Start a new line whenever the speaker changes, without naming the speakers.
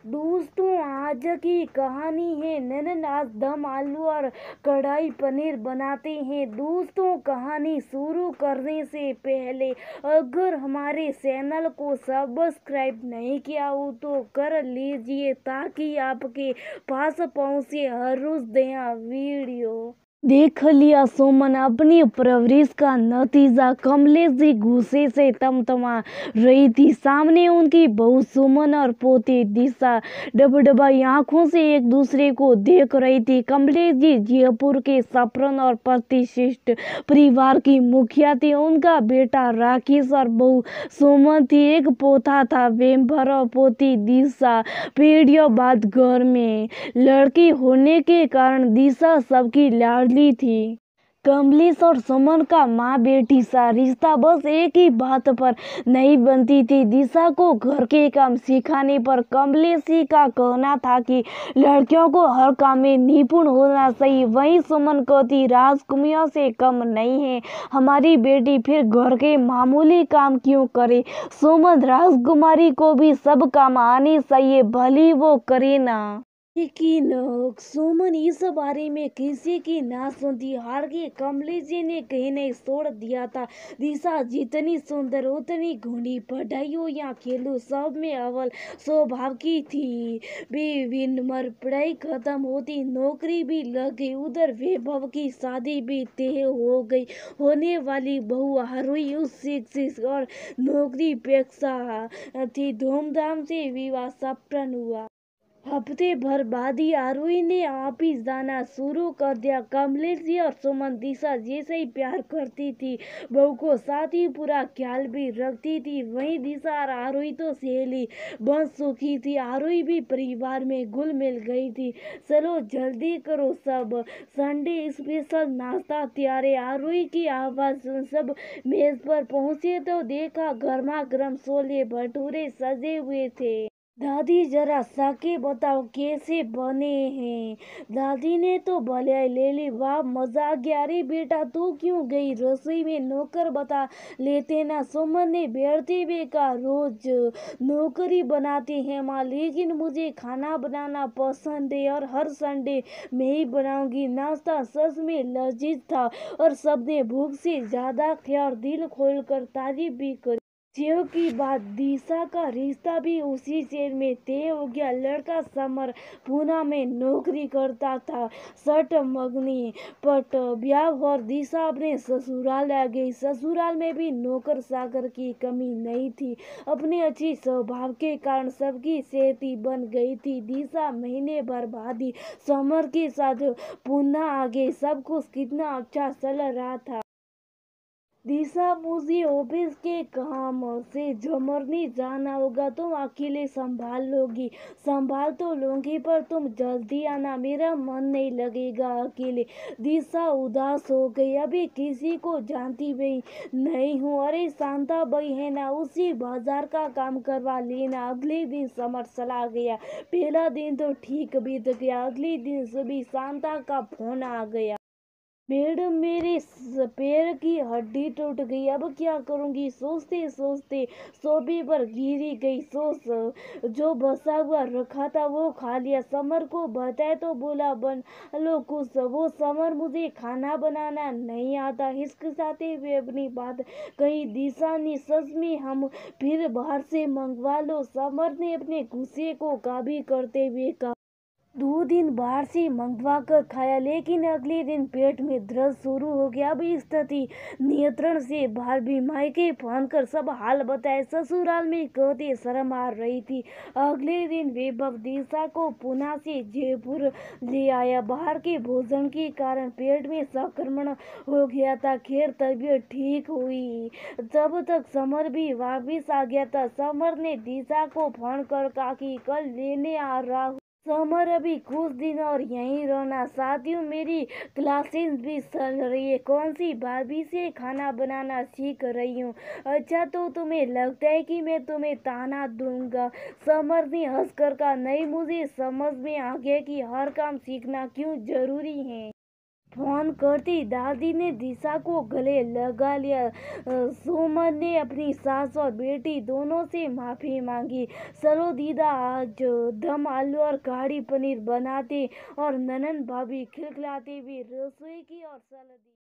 दोस्तों, आज की कहानी है ननन आज दम आलू और कढ़ाई पनीर बनाते हैं। दोस्तों, कहानी शुरू करने से पहले अगर हमारे चैनल को सब्सक्राइब नहीं किया हो तो कर लीजिए ताकि आपके पास पहुंचे हर रोज नया वीडियो। देख लिया सुमन अपनी परवरिश का नतीजा। कमलेश जी गुस्से से तमतमा रही थी। सामने उनकी बहू सुमन और पोती दिशा डबडबाई आंखों से एक दूसरे को देख रही थी। कमलेश जी जयपुर के सफरन और प्रतिष्ठित परिवार की मुखिया थी। उनका बेटा राकेश और बहू सुमन थी। एक पोता था वेम्भर और पोती दिशा। पीढ़ियों बाद घर में लड़की होने के कारण दिशा सबकी लाडली थी। कमलेश और सुमन का माँ बेटी सा रिश्ता बस एक ही बात पर नहीं बनती थी, दिशा को घर के काम सिखाने पर। कमलेश जी का कहना था कि लड़कियों को हर काम में निपुण होना चाहिए। वहीं सुमन कहती राजकुमारियों से कम नहीं है हमारी बेटी, फिर घर के मामूली काम क्यों करे। सुमन राजकुमारी को भी सब काम आने चाहिए, भली वो करे ना। लेकिन सुमन इस बारे में किसी की ना सुनती। हार के कमलेश जी ने कहने छोड़ दिया था दिशा जितनी सुंदर उतनी घुंडी, पढ़ाई हो या खेलो सब में अव्वल स्वभाव की थी। विनम्र पढ़ाई खत्म होती नौकरी भी लग गई। उधर वैभव की शादी भी तय हो गई। होने वाली बहू आरोही उस शिक्षित और नौकरी पेक्षा थी। धूमधाम से विवाह संपन्न हुआ। हफ्ते भर बाद ही आरोही ने ऑफिस जाना शुरू कर दिया। कमलेश जी और सुमन दिशा जैसे ही प्यार करती थी, बहू को साथ ही पूरा ख्याल भी रखती थी। वहीं दिशा और आरोही तो सहेली बन चुकी थी। आरोही भी परिवार में घुल मिल गई थी। चलो जल्दी करो, सब संडे स्पेशल नाश्ता तैयार है। आरोही की आवाज सुन सब मेज पर पहुंचे तो देखा गर्मा गर्म छोले भटूरे सजे हुए थे। दादी जरा साके बताओ कैसे बने हैं। दादी ने तो भले ले ली। वाह मजा आ गया। अरे बेटा तू क्यों गई, रसोई में नौकर बता लेते ना। सुमन ने बैठते हुए कहा रोज नौकरी बनाते हैं माँ, लेकिन मुझे खाना बनाना पसंद है और हर संडे मैं ही बनाऊंगी। नाश्ता सच में लजीज था और सबने भूख से ज्यादा खाया और दिल खोलकर तारीफ भी करी। सेव की बात, दिशा का रिश्ता भी उसी शहर में तय हो गया। लड़का समर पूना में नौकरी करता था। सट मगनी पट ब्याह और दिशा अपने ससुराल आ गई। ससुराल में भी नौकर चाकर की कमी नहीं थी। अपने अच्छी स्वभाव के कारण सबकी सेहती बन गई थी। दिशा महीने भर बाद ही समर के साथ पूना आ गई। सब कुछ कितना अच्छा चल रहा था। दिशा मुझे ऑफिस के काम से जमरनी जाना होगा, तुम अकेले संभाल लोगी। संभाल तो लूंगी पर तुम जल्दी आना, मेरा मन नहीं लगेगा अकेले। दिशा उदास हो गई। अभी किसी को जानती भी नहीं हूँ। अरे शांता भाई है ना, उसी बाजार का काम करवा लेना। अगले दिन समर चला गया। पहला दिन तो ठीक बीत गया। अगले दिन सुबह शांता का फोन आ गया। मैडम मेरे पैर की हड्डी टूट गई, अब क्या करूंगी। सोचते सोचते सोफे पर गिरी गई। सोच जो बसा हुआ रखा था वो खा लिया। समर को बताया तो बोला बन लो कुछ। वो समर मुझे खाना बनाना नहीं आता हिचकिचाते हुए अपनी बात कही। दिशा ने सच में हम फिर बाहर से मंगवा लो। समर ने अपने गुस्से को काबू करते हुए कहा। 2 दिन बाहर से मंगवा कर खाया, लेकिन अगले दिन पेट में दर्द शुरू हो गया। अब स्थिति नियंत्रण से बाहर भी। मायके फोन कर सब हाल बताए। ससुराल में कहते शर्म आ रही थी। अगले दिन वैभव दिशा को पुणे से जयपुर ले आया। बाहर के भोजन के कारण पेट में संक्रमण हो गया था। खैर तबीयत ठीक हुई तब तक समर भी वापिस आ गया था। समर ने दिशा को फोन कर कहा कि कल लेने आ रहा हूँ। समर अभी कुछ दिन और यहीं रहना। साथियों मेरी क्लासेस भी चल रही है। कौन सी भाभी से खाना बनाना सीख रही हूँ। अच्छा तो तुम्हें लगता है कि मैं तुम्हें ताना दूंगा। समर ने हंसकर कहा नहीं, मुझे समझ में आ गया कि हर काम सीखना क्यों जरूरी है। फोन करती दादी ने दिशा को गले लगा लिया। सुमन ने अपनी सास और बेटी दोनों से माफी मांगी। चलो दीदा, आज दम आलू और कढ़ाई पनीर बनाते। और ननन भाभी खिलखिलाते हुए रसोई की ओर चल दी।